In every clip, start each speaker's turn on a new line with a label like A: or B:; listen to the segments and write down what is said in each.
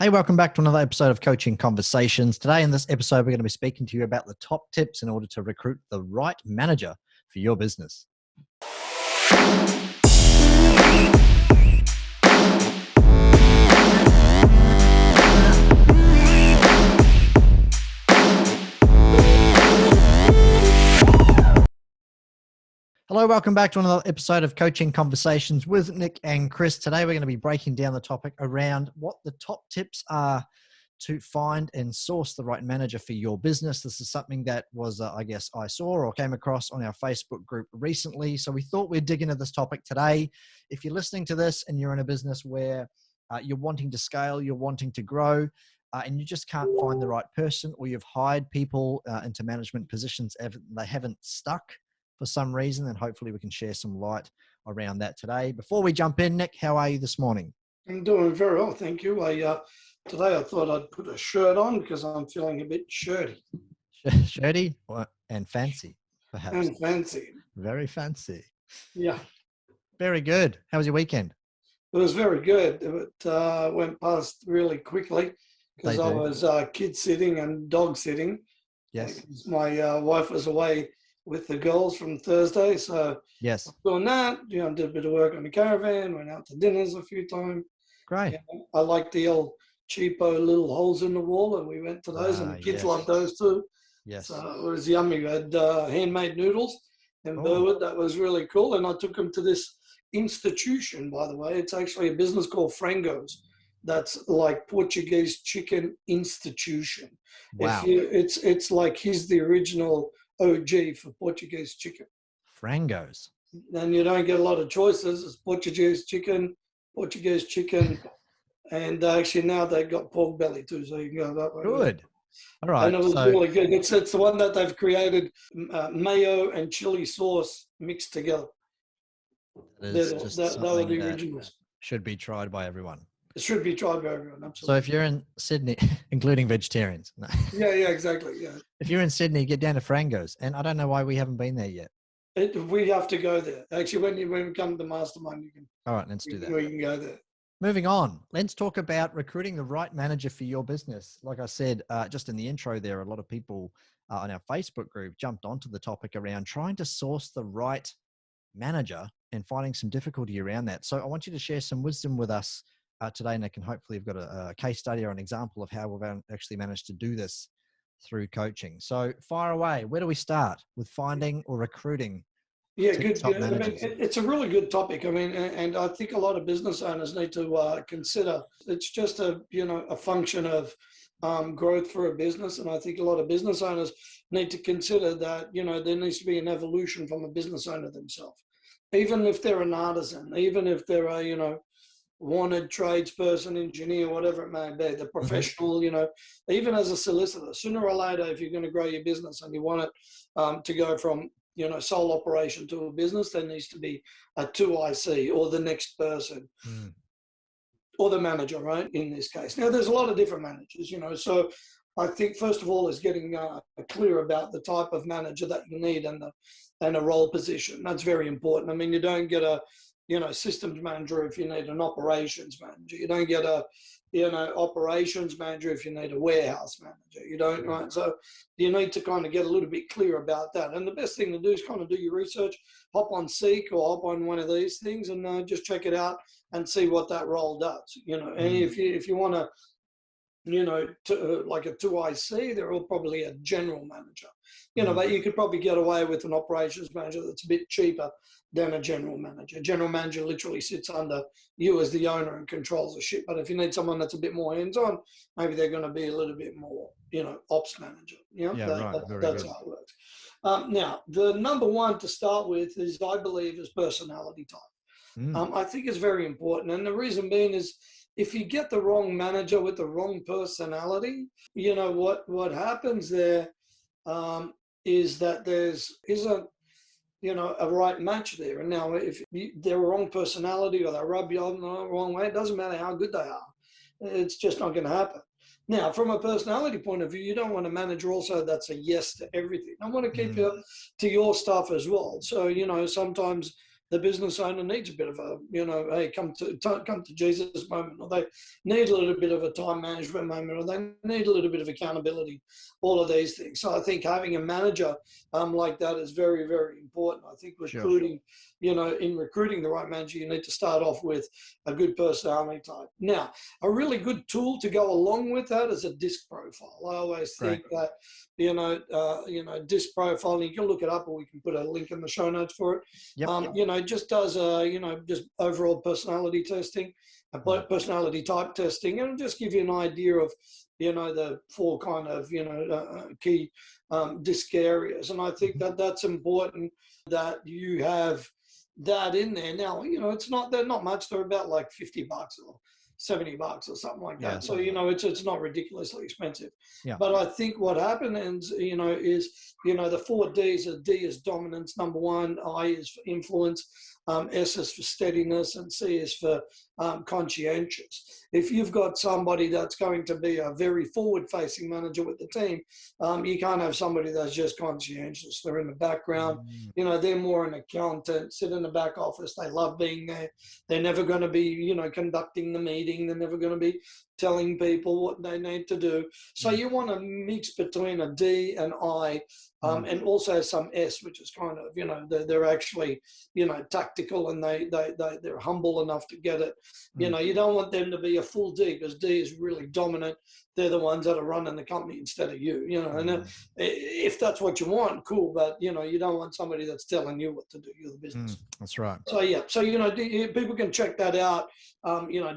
A: Hey, welcome back to another episode of Coaching Conversations. Today in this episode, we're going to be speaking to you about the top tips in order to recruit the right manager for your business. Hello, welcome back to another episode of Coaching Conversations with Nick and Chris. Today, we're going to be breaking down the topic around what the top tips are to find and source the right manager for your business. This is something that was, I saw or came across on our Facebook group recently. So we thought we'd dig into this topic today. If you're listening to this and you're in a business where you're wanting to scale, you're wanting to grow, and you just can't find the right person, or you've hired people into management positions, they haven't stuck for some reason, then hopefully we can share some light around that today. Before we jump in, Nick, how are you this morning?
B: I'm doing very well, thank you. Today I thought I'd put a shirt on because I'm feeling a bit shirty.
A: Shirty and fancy, perhaps.
B: And fancy.
A: Very fancy.
B: Yeah.
A: Very good. How was your weekend?
B: It was very good. It went past really quickly because I was kid sitting and dog sitting.
A: Yes.
B: My wife was away with the girls from Thursday, so
A: yes,
B: doing that, did a bit of work on the caravan, went out to dinners a few times.
A: Great.
B: I like the old cheapo little holes in the wall, and we went to those, and the kids loved those too.
A: Yes.
B: So it was yummy. We had handmade noodles in Burwood. That was really cool, and I took them to this institution, by the way. It's actually a business called Frango's. That's like Portuguese chicken institution.
A: Wow.
B: It's like he's the original OG for Portuguese chicken.
A: Frango's.
B: And you don't get a lot of choices. It's Portuguese chicken, and actually now they've got pork belly too, so you can go that way.
A: Good. All right.
B: And it was really good. It's the one that they've created mayo and chili sauce mixed together. They were the originals.
A: Should be tried by everyone.
B: It should be tried by everyone, absolutely.
A: So if you're in Sydney, including vegetarians. No.
B: Yeah, exactly. Yeah.
A: If you're in Sydney, get down to Frango's. And I don't know why we haven't been there yet.
B: We have to go there. Actually, when we come to the mastermind, you can.
A: All right, let's do that.
B: We can go there.
A: Moving on, let's talk about recruiting the right manager for your business. Like I said, just in the intro there, a lot of people on our Facebook group jumped onto the topic around trying to source the right manager and finding some difficulty around that. So I want you to share some wisdom with us today, Nick, and hopefully you've got a case study or an example of how we've actually managed to do this through coaching. So fire away. Where do we start with finding or recruiting?
B: Yeah, good. I mean, it's a really good topic. I mean, and I think a lot of business owners need to consider. It's just a function of growth for a business, and I think a lot of business owners need to consider that there needs to be an evolution from a business owner themselves, even if they're an artisan, even if they're a wanted tradesperson, engineer, whatever it may be, the professional, even as a solicitor, sooner or later, if you're going to grow your business and you want it to go from, sole operation to a business, there needs to be a 2IC or the next person or the manager, right? In this case. Now, there's a lot of different managers, so I think first of all is getting clear about the type of manager that you need and a role position. That's very important. I mean, you don't get a systems manager if you need an operations manager. You don't get a, operations manager if you need a warehouse manager. You don't, right? So you need to kind of get a little bit clear about that. And the best thing to do is kind of do your research, hop on Seek or hop on one of these things and just check it out and see what that role does, And if you want to, like a 2IC, they're all probably a general manager, but you could probably get away with an operations manager that's a bit cheaper than a general manager. General manager literally sits under you as the owner and controls the ship. But if you need someone that's a bit more hands-on, maybe they're going to be a little bit more, ops manager. That's how it works. Now, the number one to start with is, I believe, is personality type. I think it's very important. And the reason being is, if you get the wrong manager with the wrong personality, what happens there is that there isn't, a right match there. And now if they're a wrong personality or they rub you on the wrong way, it doesn't matter how good they are. It's just not going to happen. Now, from a personality point of view, you don't want a manager also that's a yes to everything. I want to keep you to your stuff as well. So, sometimes the business owner needs a bit of a, hey, come to Jesus moment, or they need a little bit of a time management moment, or they need a little bit of accountability, all of these things. So I think having a manager like that is very, very important. I think recruiting, in recruiting the right manager, you need to start off with a good personality type. Now, a really good tool to go along with that is a DISC profile. I always think that, DISC profiling, you can look it up, or we can put a link in the show notes for it. Just does just overall personality testing, personality type testing, and just give you an idea of, the 4 kind of, key DISC areas. And I think that that's important that you have that in there. Now, they're not much. They're about like $50 or $70 or something like that. So, it's not ridiculously expensive. Yeah. But I think what happens, is, the 4 Ds are: D is dominance, number 1, I is for influence, S is for steadiness, and C is for conscientious. If you've got somebody that's going to be a very forward-facing manager with the team, you can't have somebody that's just conscientious. They're in the background. They're more an accountant, sit in the back office. They love being there. They're never going to be, conducting the meeting. They're never going to be telling people what they need to do. So you want a mix between a D and I, and also some S, which is kind of, they're actually, tactical, and they're humble enough to get it. You don't want them to be a full D, because D is really dominant. They're the ones that are running the company instead of you, and if that's what you want, cool. But, you don't want somebody that's telling you what to do. You're the business.
A: That's right.
B: So, people can check that out.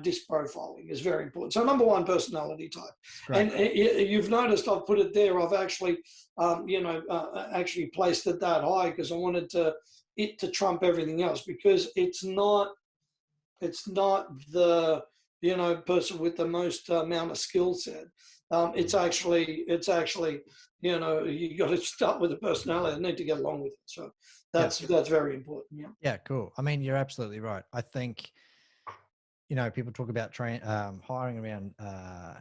B: DISC profiling is very important. So number 1, personality type. Great. And you've noticed I've put it there. I've actually, actually placed it that high because I wanted it to trump everything else, because it's not the, person with the most amount of skill set. It's actually, you got to start with the personality and need to get along with it. So that's very important. Yeah.
A: Yeah. Cool. I mean, you're absolutely right. I think, people talk about hiring around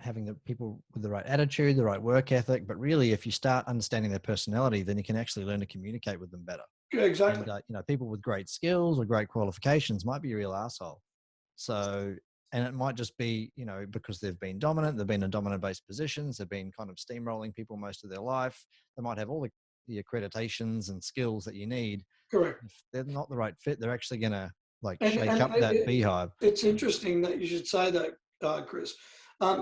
A: having the people with the right attitude, the right work ethic. But really, if you start understanding their personality, then you can actually learn to communicate with them better.
B: Yeah, exactly.
A: And, people with great skills or great qualifications might be a real asshole. So, and it might just be, because they've been dominant, they've been in dominant-based positions, they've been kind of steamrolling people most of their life. They might have all the accreditations and skills that you need.
B: Correct.
A: If they're not the right fit, they're actually going to shake up that beehive.
B: It's interesting that you should say that, Chris.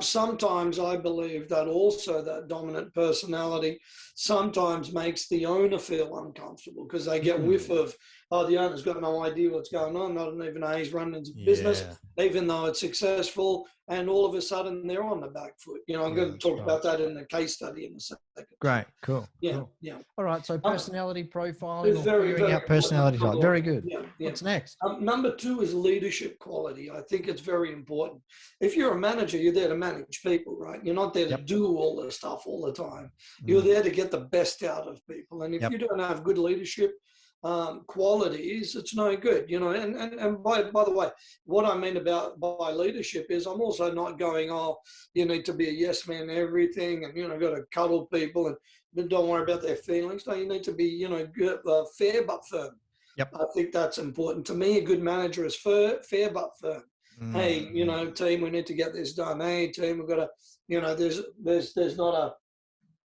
B: Sometimes I believe that also that dominant personality sometimes makes the owner feel uncomfortable, because they get whiff of, the owner's got no idea what's going on. Not even know he's running his business, even though it's successful. And all of a sudden they're on the back foot. I'm going to talk about that in the case study in a second.
A: Great. Cool.
B: Yeah.
A: Cool.
B: Yeah.
A: All right. So personality profiling, figuring out personality type. Very good. Yeah. What's next?
B: Number 2 is leadership quality. I think it's very important. If you're a manager, you're there to manage people, right? You're not there to do all the stuff all the time. You're there to get the best out of people. And if you don't have good leadership qualities, it's no good, and by the way, what I mean by leadership is I'm also not going, you need to be a yes man everything, and got to cuddle people and don't worry about their feelings. No, you need to be good, fair but firm. I think that's important. To me, a good manager is fair but firm. Hey, team, we need to get this done. Hey, team, we've got to, there's not a,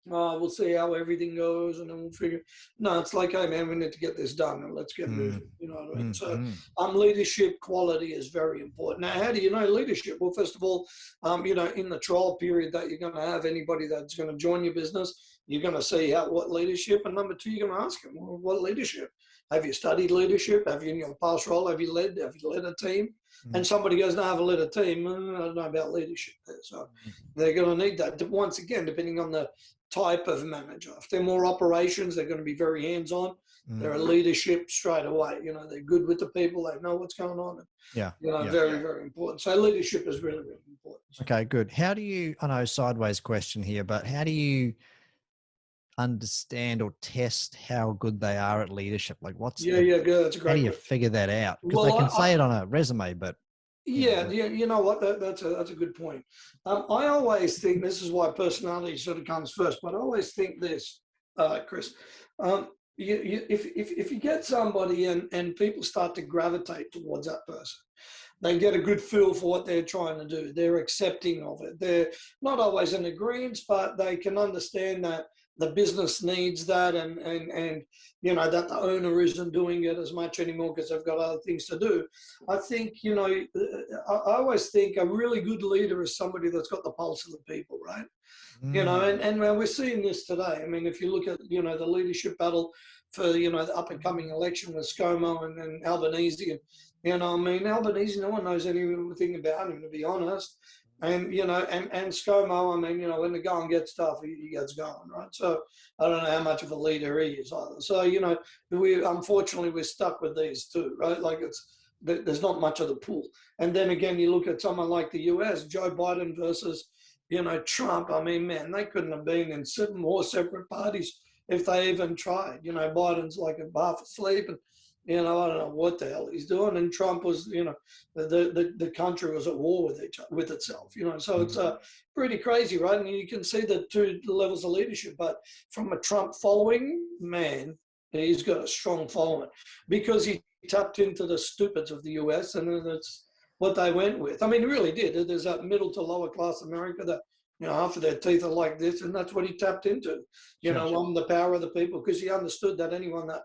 B: we'll see how everything goes, and then we'll figure. No, it's like, hey man, we need to get this done, and let's get moving. You know what I mean? So, leadership quality is very important. Now, how do you know leadership? Well, first of all, in the trial period that you're going to have anybody that's going to join your business, you're going to see what leadership, and number 2, you're going to ask them, well, what leadership? Have you studied leadership? Have you, in your past role, have you led a team? And somebody goes, no, I haven't led a team. I don't know about leadership there. So they're going to need that. Once again, depending on the type of manager. If they're more operations, they're going to be very hands-on. They're a leadership straight away. They're good with the people. They know what's going on. And, very, very important. So leadership is really, really important.
A: Okay, good. How do you, I know sideways question here, but how do you understand or test how good they are at leadership? Like good. That's a great. How do you figure that out? Because they can say it on a resume, but
B: you know what? That's a good point. I always think this is why personality sort of comes first, but I always think this, Chris. if you get somebody and people start to gravitate towards that person, they get a good feel for what they're trying to do. They're accepting of it. They're not always in agreement, but they can understand that the business needs that, and that the owner isn't doing it as much anymore because they've got other things to do. I think I always think a really good leader is somebody that's got the pulse of the people, right? And we're seeing this today. I mean, if you look at the leadership battle for the up and coming election with ScoMo and Albanese, I mean, Albanese, no one knows anything about him, to be honest. And and ScoMo, I mean, when the going gets tough, he gets going, right? So I don't know how much of a leader he is either. So unfortunately we're stuck with these two, right? Like there's not much of the pool. And then again, you look at someone like the US, Joe Biden versus Trump. I mean, man, they couldn't have been in more separate parties if they even tried. Biden's like a half asleep, and I don't know what the hell he's doing. And Trump was, the country was at war with itself. So it's pretty crazy, right? And you can see the two levels of leadership. But from a Trump following, man, he's got a strong following because he tapped into the stupids of the US, and that's what they went with. I mean, he really did. There's that middle to lower class America that, half of their teeth are like this, and that's what he tapped into, on the power of the people, because he understood that anyone that,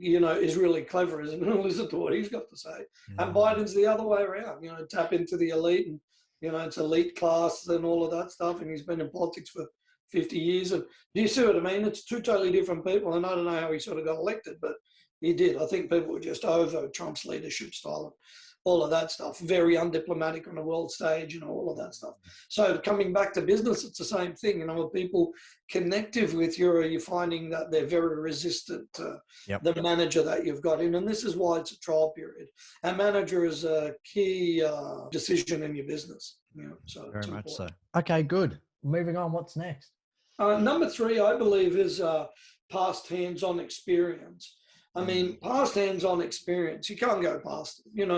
B: is really clever isn't going to listen to what he's got to say. Mm-hmm. And Biden's the other way around, tap into the elite, and, it's elite class and all of that stuff. And he's been in politics for 50 years. And do you see what I mean? It's two totally different people. And I don't know how he sort of got elected, but he did. I think people were just over Trump's leadership style and all of that stuff. Very undiplomatic on the world stage, all of that stuff. So coming back to business, it's the same thing. When people connective with you, you're finding that they're very resistant to the manager that you've got in. And this is why it's a trial period. A manager is a key decision in your business. So
A: very much so. Okay, good. Moving on. What's next?
B: Number 3, I believe, is past hands-on experience. I mean, past hands-on experience, you can't go past it.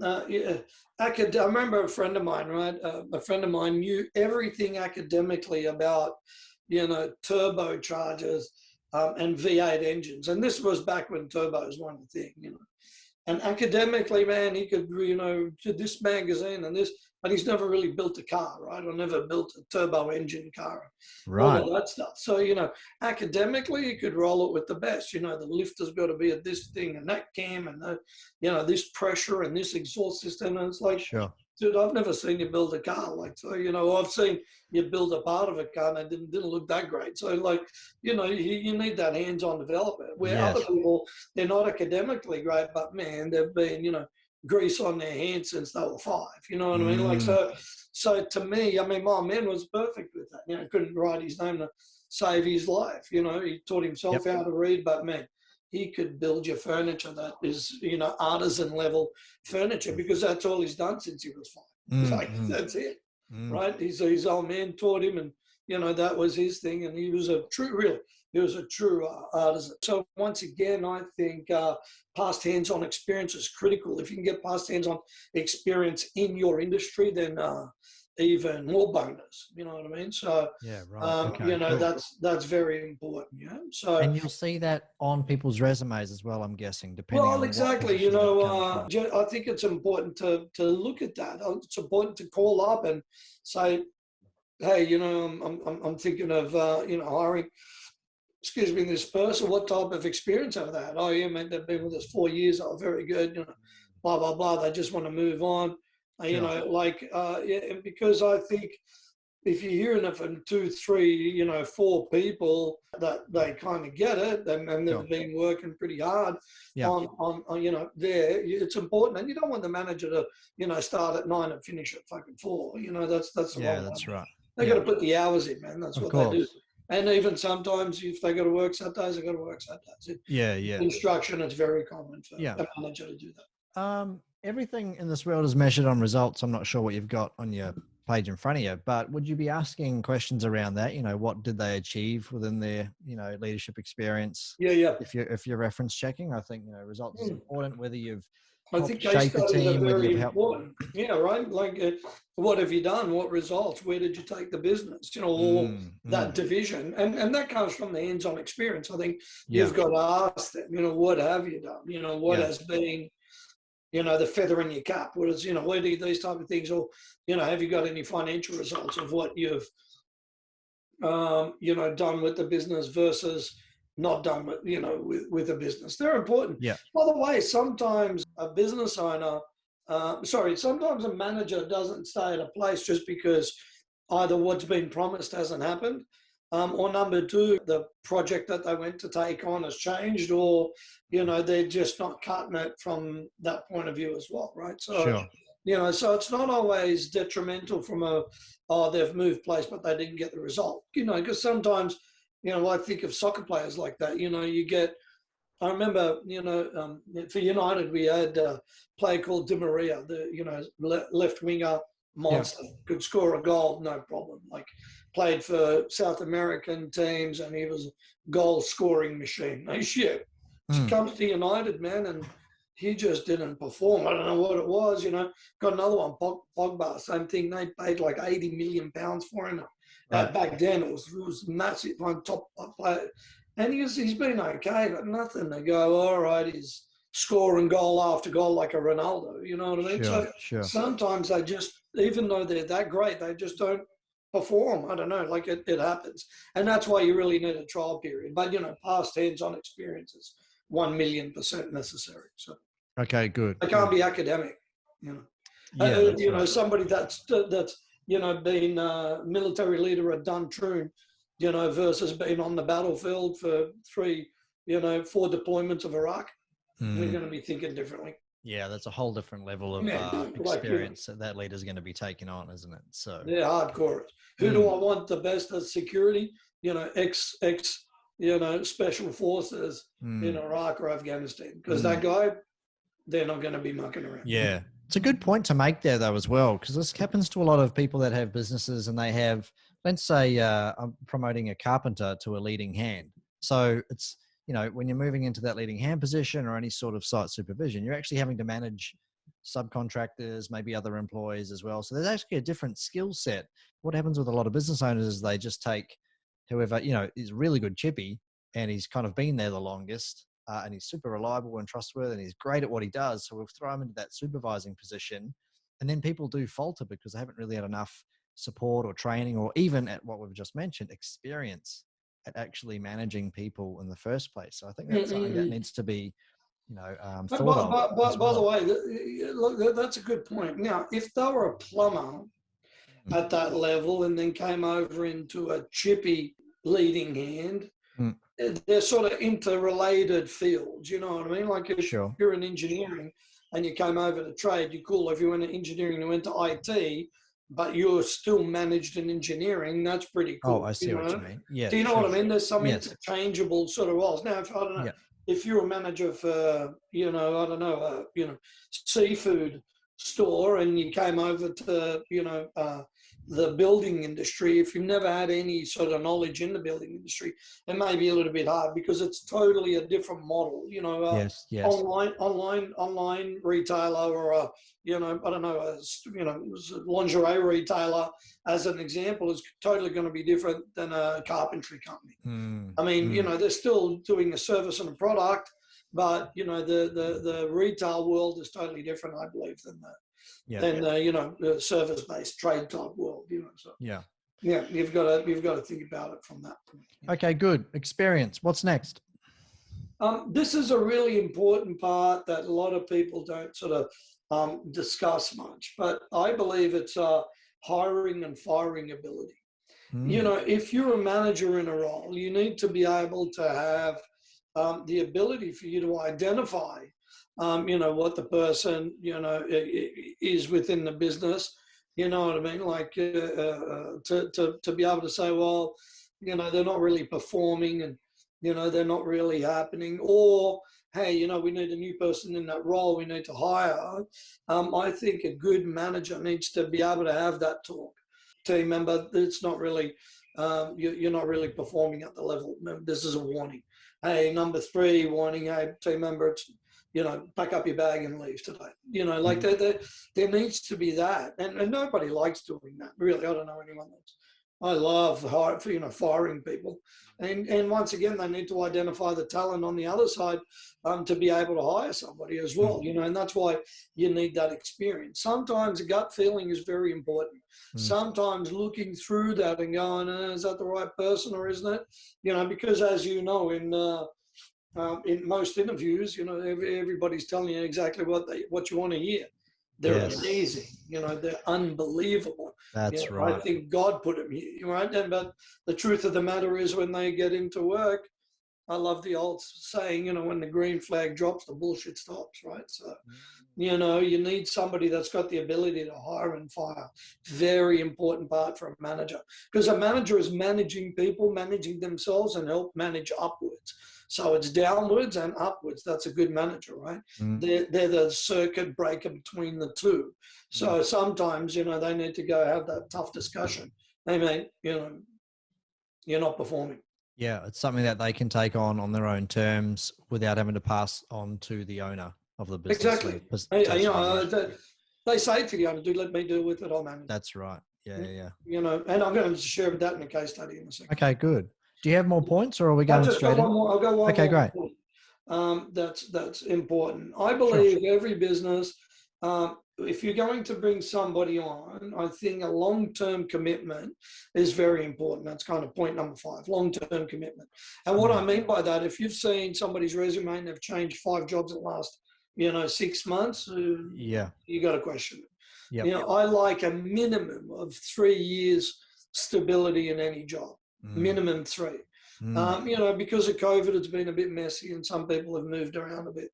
B: I remember a friend of mine, right? A friend of mine knew everything academically about, turbochargers and V8 engines. And this was back when turbos were the thing, And academically, man, he could, do this magazine and this, but he's never really built a car, right? Or never built a turbo engine car,
A: right?
B: All of that stuff. So, academically, you could roll it with the best. The lifter's got to be at this thing and that cam and, this pressure and this exhaust system. And it's like,
A: sure.
B: Dude, I've never seen you build a car. I've seen you build a part of a car and it didn't look that great. So, you need that hands-on development. Where other people, they're not academically great, but man, they've been, grease on their hands since they were 5. You know what I mean? So to me, I mean, my man was perfect with that. Couldn't write his name to save his life. He taught himself how to read, but man, he could build your furniture that is, artisan level furniture, because that's all he's done since he was 5. That's it, right? His old man taught him, and that was his thing. And he was a true artisan. So once again, I think past hands-on experience is critical. If you can get past hands-on experience in your industry, then even more bonus. You know what I mean? So cool. That's very important. So,
A: and you'll see that on people's resumes as well, I'm guessing, depending.
B: Well, exactly. I think it's important to look at that. It's important to call up and say, hey, I'm thinking of hiring. Excuse me, this person, what type of experience have they had? Oh, yeah, man, they've been with us 4 years. Oh, very good. Blah, blah, blah. They just want to move on. Sure. Because I think if you're hearing it from 2, 3, 4 people that they kind of get it and they've been working pretty hard on there, it's important. And you don't want the manager to, start at 9 and finish at fucking 4. That's the wrong
A: that's
B: one.
A: right.
B: They got to put the hours in, man. That's what they do. And even sometimes if they got to work Saturdays, they got to work Saturdays. Instruction, it's very common for a manager to do that.
A: Everything in this world is measured on results. I'm not sure what you've got on your page in front of you, but would you be asking questions around that? What did they achieve within their, leadership experience?
B: Yeah.
A: If you're reference checking, I think, results is important, whether you've
B: I
A: helped
B: think case
A: shape a
B: studies are
A: team, whether
B: very
A: you've helped.
B: important. Yeah, right. Like, what have you done? What results? Where did you take the business? Or that division, and that comes from the hands-on experience. I think
A: Yeah,
B: you've got to ask them. What have you done? What
A: yeah,
B: has been, the feather in your cap? What is, where do these type of things? Or, have you got any financial results of what you've, done with the business versus not done with, with the business. They're important.
A: yeah,
B: By the way, sometimes a business owner, sometimes a manager doesn't stay at a place just because either what's been promised hasn't happened, or number two, the project that they went to take on has changed, or, they're just not cutting it from that point of view as well, right? So,
A: sure.
B: so it's not always detrimental from they've moved place, but they didn't get the result, because sometimes, I think of soccer players like that, I remember, for United, we had a player called Di Maria, left winger
A: Yeah.
B: monster, could score a goal, no problem. Like, played for South American teams, and he was a goal scoring machine. No shit. She comes to United, man, and he just didn't perform. I don't know what it was, Got another one, Pogba, same thing. They paid like £80 million for him.
A: Right.
B: Back then, it was massive, one top player. And he's been okay, but nothing to go, all right, he's scoring goal after goal like a Ronaldo, you know what I mean?
A: Sure,
B: So
A: sure.
B: sometimes they just, even though they're that great, they just don't perform. I don't know, like it happens. And that's why you really need a trial period. But, past hands-on experience is 1,000,000% necessary. So
A: Okay, good.
B: they can't be academic,
A: Yeah, that's right.
B: somebody that's been military leader at Duntroon, versus being on the battlefield for 4 deployments of Iraq. They're going to be thinking differently.
A: Yeah, that's a whole different level of experience that leader's going to be taking on, isn't it? So
B: yeah, hardcore. Who do I want the best at security? Ex special forces in Iraq or Afghanistan, because that guy, they're not going to be mucking around.
A: Yeah. It's a good point to make there, though, as well, because this happens to a lot of people that have businesses and they have, let's say, I'm promoting a carpenter to a leading hand. So it's, when you're moving into that leading hand position or any sort of site supervision, you're actually having to manage subcontractors, maybe other employees as well. So there's actually a different skill set. What happens with a lot of business owners is they just take whoever, is a really good chippy and he's kind of been there the longest. And he's super reliable and trustworthy and he's great at what he does. So we'll throw him into that supervising position. And then people do falter because they haven't really had enough support or training or even at what we've just mentioned, experience at actually managing people in the first place. So I think that's something that needs to be, thought of.
B: By the way, look, that's a good point. Now, if they were a plumber at that level and then came over into a chippy leading hand, they're sort of interrelated fields, you know what I mean? Like if you're in engineering and you came over to trade, you're cool. If you went to engineering, you went to IT, but you're still managed in engineering, that's pretty cool.
A: Oh, I see what you mean. Yeah.
B: Do you know what I mean? There's some interchangeable sort of roles. Now, if, I don't know, if you're a manager for, seafood store and you came over to, the building industry, if you've never had any sort of knowledge in the building industry, it may be a little bit hard because it's totally a different model, online retailer or a, lingerie retailer, as an example, is totally going to be different than a carpentry company. I mean, they're still doing a service and a product, but, the retail world is totally different, I believe, than the service-based trade type world, So you've got to think about it from that point.
A: Okay, good. Experience. What's next?
B: This is a really important part that a lot of people don't sort of discuss much, but I believe it's hiring and firing ability. If you're a manager in a role, you need to be able to have the ability for you to identify what the person, is within the business, you know what I mean? Like to be able to say, well, they're not really performing and, they're not really happening, or, hey, we need a new person in that role, we need to hire. I think a good manager needs to be able to have that talk. Team member, it's not really, you're not really performing at the level. This is a warning. Hey, number 3, warning, hey, team member, pack up your bag and leave today. Like there needs to be that. And nobody likes doing that, really. I don't know anyone that's. I love firing people. And once again, they need to identify the talent on the other side to be able to hire somebody as well, and that's why you need that experience. Sometimes a gut feeling is very important. Sometimes looking through that and going, is that the right person or isn't it? Because as you know, in most interviews, everybody's telling you exactly what you want to hear. They're amazing, they're unbelievable.
A: That's right.
B: I think God put them here, right? But the truth of the matter is, when they get into work, I love the old saying, when the green flag drops, the bullshit stops, right? So, you need somebody that's got the ability to hire and fire. Very important part for a manager, because a manager is managing people, managing themselves, and help manage upwards. So it's downwards and upwards. That's a good manager, right? They're the circuit breaker between the two. So sometimes, they need to go have that tough discussion. Hey, mate, you're not performing.
A: Yeah, it's something that they can take on their own terms without having to pass on to the owner of the business.
B: Exactly. They say to the owner, let me deal with it, I'll manage.
A: That's right. Yeah.
B: And I'm going to share that in a case study in a second.
A: Okay, good. Do you have more points, or are we going straight in?
B: I'll go one
A: okay,
B: more
A: great.
B: Point. That's important. I believe every business, if you're going to bring somebody on, I think a long-term commitment is very important. That's kind of point number 5, long-term commitment. And what I mean by that, if you've seen somebody's resume and they've changed 5 jobs in the last, 6 months, you got to question it. Yep. I like a minimum of 3 years stability in any job. Minimum 3. Because of COVID, it's been a bit messy, and some people have moved around a bit,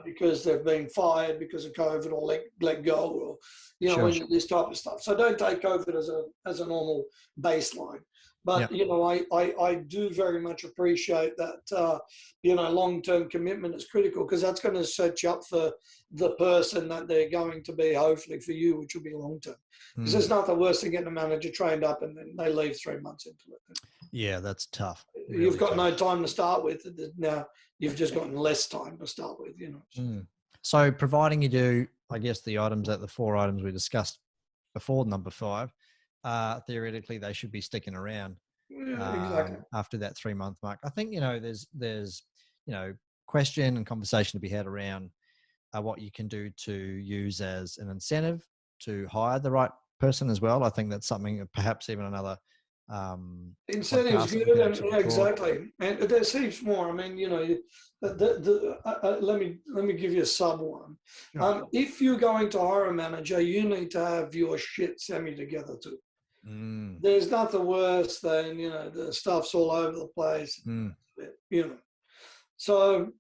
B: because they've been fired because of COVID, or let go, or this type of stuff. So don't take COVID as a normal baseline. But I do very much appreciate that long-term commitment is critical, because that's going to set you up for the person that they're going to be, hopefully for you, which will be long-term. Because there's nothing worse than getting a manager trained up and then they leave 3 months into it.
A: Yeah, that's tough. Really
B: you've got
A: tough.
B: no time to start with. Now you've just gotten less time to start with.
A: So providing you do, I guess, the 4 items we discussed before number 5, theoretically they should be sticking around
B: exactly.
A: After that 3-month mark. I think there's question and conversation to be had around what you can do to use as an incentive to hire the right person as well. I think that's something, perhaps even another
B: incentives good. Exactly. And there's heaps more. I mean, let me give you a sub one. Sure. If you're going to hire a manager, you need to have your shit semi together too. There's nothing worse than the stuff's all over the place. So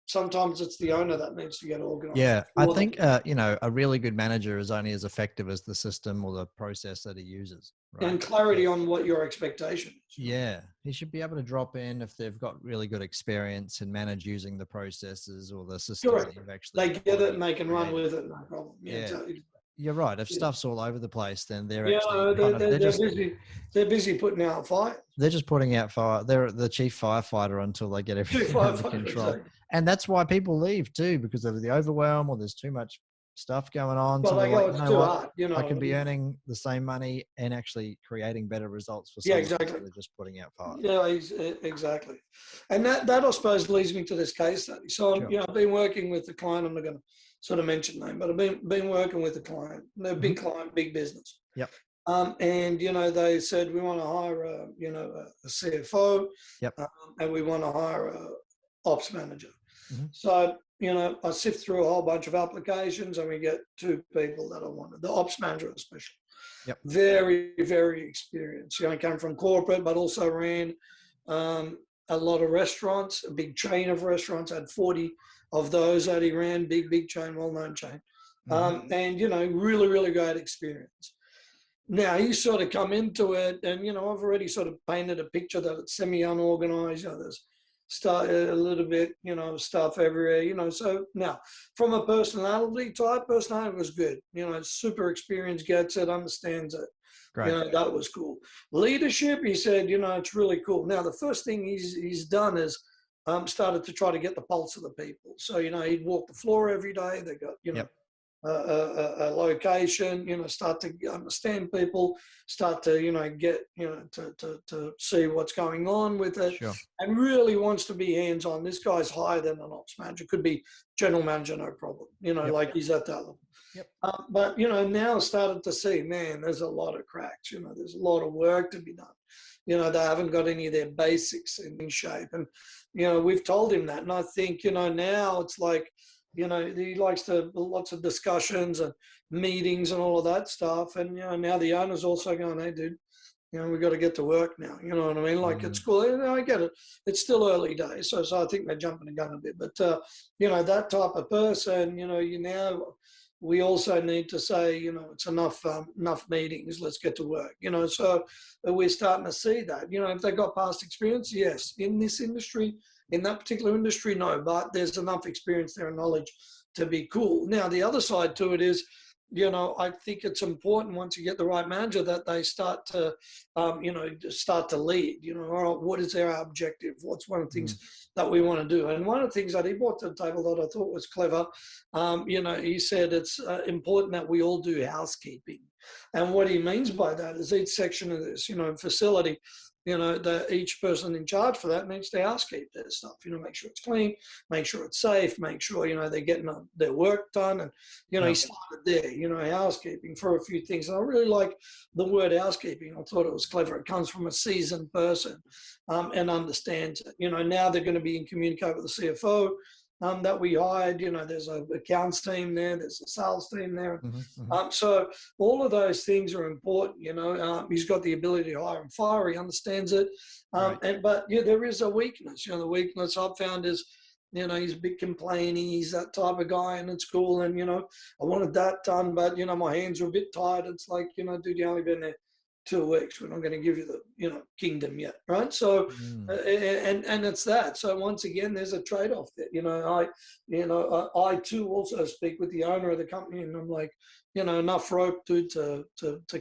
B: sometimes it's the owner that needs to get organized.
A: Yeah, I think a really good manager is only as effective as the system or the process that he uses. Right?
B: And clarity on what your expectation is.
A: Yeah, he should be able to drop in if they've got really good experience and manage using the processes or the system.
B: Correct. That you've actually they get it and they can run with it, no problem.
A: Yeah. You're right. If stuff's all over the place, then they're
B: they're busy putting out fire.
A: They're just putting out fire. They're the chief firefighter until they get everything under control. Exactly. And that's why people leave too, because of the overwhelm or there's too much stuff going on.
B: Well,
A: so
B: they go, it's too hard.
A: I can be earning the same money and actually creating better results for someone.
B: Exactly.
A: They're just putting out fire.
B: Yeah, exactly. And that I suppose leads me to this case study. So I've been working with the client. I'm not going to sort of mention name, but I've been working with the client. They're a big client, big business.
A: Yep.
B: And they said we want to hire a CFO.
A: Yep.
B: And we want to hire a ops manager. So I sift through a whole bunch of applications and we get 2 people that I wanted. The ops manager especially.
A: Yep.
B: Very, very experienced. Came from corporate, but also ran a lot of restaurants, a big chain of restaurants, had 40 of those that he ran, big chain, well-known chain. And, really, really great experience. Now, he's sort of come into it and, I've already sort of painted a picture that it's semi-unorganized. There's a little bit, stuff everywhere, So now, from a personality was good. Super experienced, gets it, understands it.
A: Great.
B: That was cool. Leadership, he said, it's really cool. Now, the first thing he's done is started to try to get the pulse of the people. So, he'd walk the floor every day. They got,
A: Yep.
B: A location, start to understand people, start to, get, to see what's going on with it,
A: Sure.
B: and really wants to be hands-on. This guy's higher than an ops manager, could be general manager, no problem,
A: Yep.
B: like he's at that level.
A: Yep.
B: But, now started to see, man, there's a lot of cracks, there's a lot of work to be done. They haven't got any of their basics in shape. And, we've told him that. And I think, now it's like, he likes to lots of discussions and meetings and all of that stuff. And, now the owner's also going, hey, dude, we've got to get to work now. You know what I mean? Like it's cool. And I get it. It's still early days. So I think they're jumping the gun a bit. But, that type of person, we also need to say, it's enough meetings. Let's get to work. So we're starting to see that. If they got past experience, yes. In this industry, in that particular industry, no. But there's enough experience there and knowledge to be cool. Now, the other side to it is, I think it's important once you get the right manager that they start to, start to lead. All right, what is their objective? What's one of the things that we want to do? And one of the things that he brought to the table that I thought was clever, he said it's important that we all do housekeeping. And what he means by that is each section of this, facility, each person in charge for that needs to housekeep their stuff, make sure it's clean, make sure it's safe, make sure, they're getting their work done. And, he started there, housekeeping for a few things. And I really like the word housekeeping. I thought it was clever. It comes from a seasoned person and understands it. Now they're going to be in communicate with the CFO that we hired. There's an accounts team there, there's a sales team there. So all of those things are important. He's got the ability to hire and fire. He understands it. But there is a weakness. The weakness I've found is, he's a bit complaining. He's that type of guy, and it's cool. And, I wanted that done, but, my hands are a bit tired. It's like, dude, you only been there 2 weeks. We're not going to give you the, kingdom yet. Right. So, and it's that. So once again, there's a trade-off there. I too also speak with the owner of the company, and I'm like, enough rope, dude, to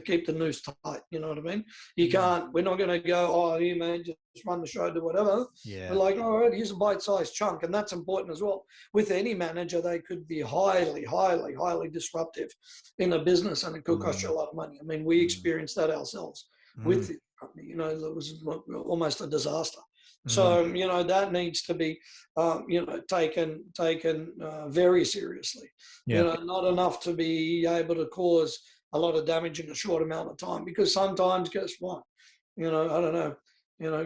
B: keep the noose tight. You know what I mean? You can't, we're not going to go, oh, here, man, just run the show, do whatever.
A: Yeah.
B: We're like, all right, here's a bite-sized chunk. And that's important as well. With any manager, they could be highly, highly, highly disruptive in a business, and it could cost you a lot of money. I mean, we experienced that ourselves with the company. It was almost a disaster. So, that needs to be, taken very seriously. Not enough to be able to cause a lot of damage in a short amount of time, because sometimes, guess what? I don't know.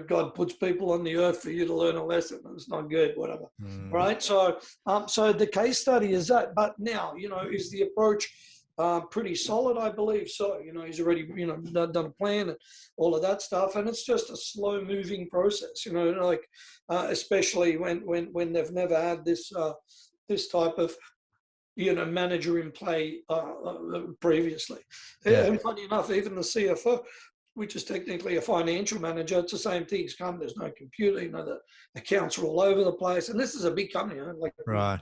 B: God puts people on the earth for you to learn a lesson. It's not good, whatever. Right. So, so the case study is that, but now, is the approach pretty solid? I believe so. He's already, done a plan and all of that stuff. And it's just a slow moving process, especially when they've never had this, this type of, manager in play previously. Yeah. And funny enough, even the CFO, which is technically a financial manager, it's the same thing. There's no computer, the accounts are all over the place. And this is a big company, like
A: right.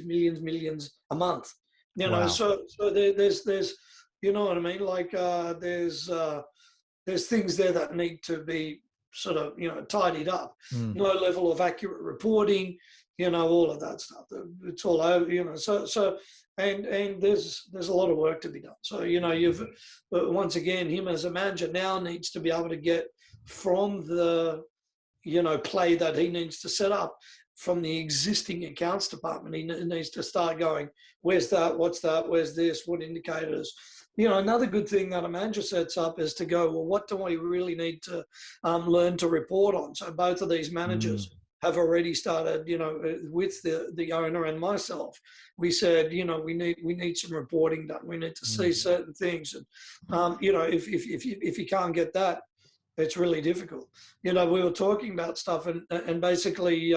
B: millions a month.
A: Wow.
B: So there's, you know what I mean? Like there's things there that need to be sort of, tidied up. No level of accurate reporting, all of that stuff. It's all over, so and there's a lot of work to be done. So, but once again, him as a manager now needs to be able to get from the, play that he needs to set up from the existing accounts department. He needs to start going, where's that? What's that? Where's this? What indicators? Another good thing that a manager sets up is to go, well, what do we really need to learn to report on? So both of these managers have already started, with the owner and myself. We said, we need some reporting done. We need to see certain things. And, if you can't get that, it's really difficult. We were talking about stuff, and basically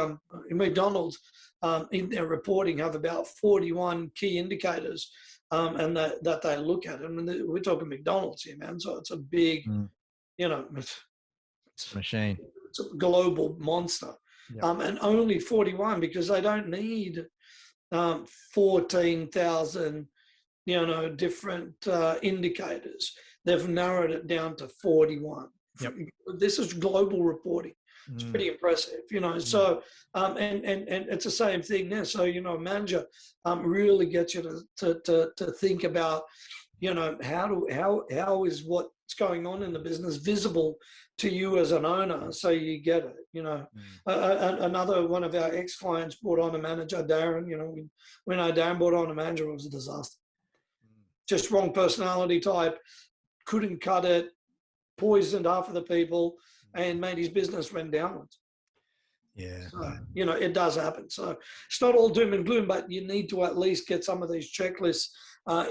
B: McDonald's in their reporting have about 41 key indicators and that they look at. I mean, we're talking McDonald's here, man. So it's a big,
A: it's a machine.
B: It's a global monster. Yep. And only 41, because they don't need 14,000, different indicators. They've narrowed it down to 41. Yep. This is global reporting. It's pretty impressive, So, and it's the same thing there. So, a manager really gets you to think about, how is what's going on in the business visible to you as an owner, so you get it. Another one of our ex-clients brought on a manager, Darren. When Darren brought on a manager, it was a disaster. Just wrong personality type, couldn't cut it, poisoned half of the people, and made his business went downwards.
A: Yeah.
B: So, it does happen. So it's not all doom and gloom, but you need to at least get some of these checklists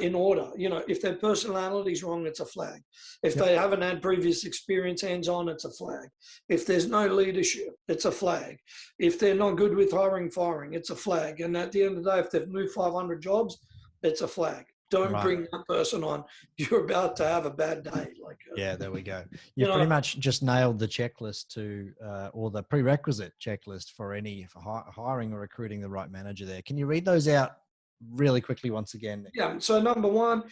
B: in order. If their personality is wrong, it's a flag. If they haven't had previous experience hands-on, it's a flag. If there's no leadership, it's a flag. If they're not good with hiring, firing, it's a flag. And at the end of the day, if they've moved 500 jobs, it's a flag. Don't bring that person on. You're about to have a bad day.
A: Yeah, there we go. You pretty much just nailed the checklist or the prerequisite checklist for hiring or recruiting the right manager there. Can you read those out really quickly once again?
B: Yeah. So number one,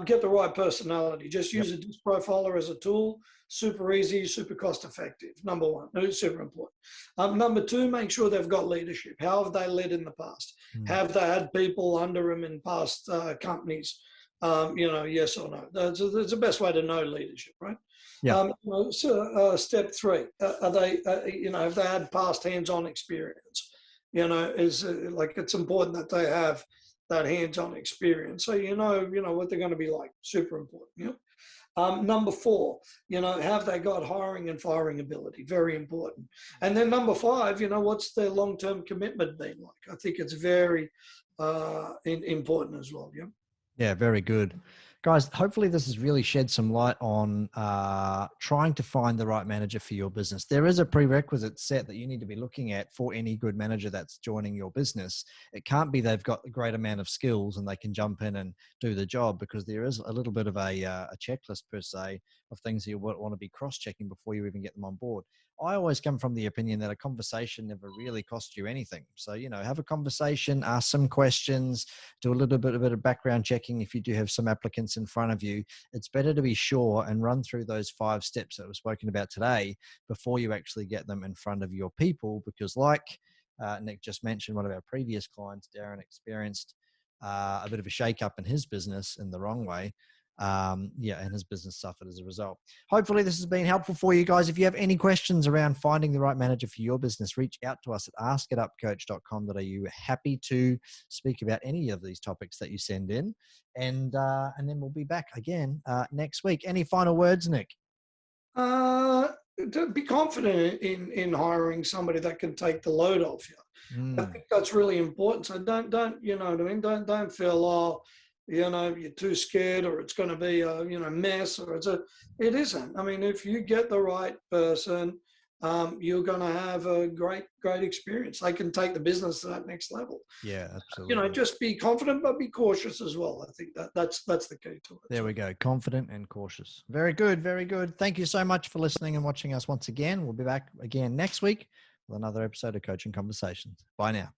B: get the right personality. Just use a DISC profiler as a tool. Super easy, super cost effective. Number one, it's super important. Number two, make sure they've got leadership. How have they led in the past? Have they had people under them in past companies? Yes or no. That's the best way to know leadership, right?
A: Yeah.
B: Step three, are they, have they had past hands-on experience? It's important that they have that hands-on experience, so what they're going to be like. Super important. Number four, have they got hiring and firing ability? Very important. And then number five, what's their long-term commitment been like? I think it's very important as well.
A: Yeah, very good. Guys, hopefully this has really shed some light on trying to find the right manager for your business. There is a prerequisite set that you need to be looking at for any good manager that's joining your business. It can't be they've got a great amount of skills and they can jump in and do the job, because there is a little bit of a checklist per se of things you want to be cross-checking before you even get them on board. I always come from the opinion that a conversation never really costs you anything. So, have a conversation, ask some questions, do a little bit of background checking. If you do have some applicants in front of you, it's better to be sure and run through those 5 steps that were spoken about today before you actually get them in front of your people. Because like Nick just mentioned, one of our previous clients, Darren, experienced a bit of a shake-up in his business in the wrong way. And his business suffered as a result. Hopefully this has been helpful for you guys. If you have any questions around finding the right manager for your business, reach out to us at askitupcoach.com.au. Happy to speak about any of these topics that you send in, and then we'll be back again next week. Any final words, Nick?
B: To be confident in hiring somebody that can take the load off you. I think that's really important. So don't Don't feel you're too scared, or it's going to be a mess, or it isn't. I mean, if you get the right person, you're going to have a great experience. They can take the business to that next level.
A: Yeah, absolutely.
B: Just be confident, but be cautious as well. I think that's the key to it.
A: There we go. Confident and cautious. Very good. Very good. Thank you so much for listening and watching us once again. We'll be back again next week with another episode of Coaching Conversations. Bye now.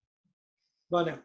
B: Bye now.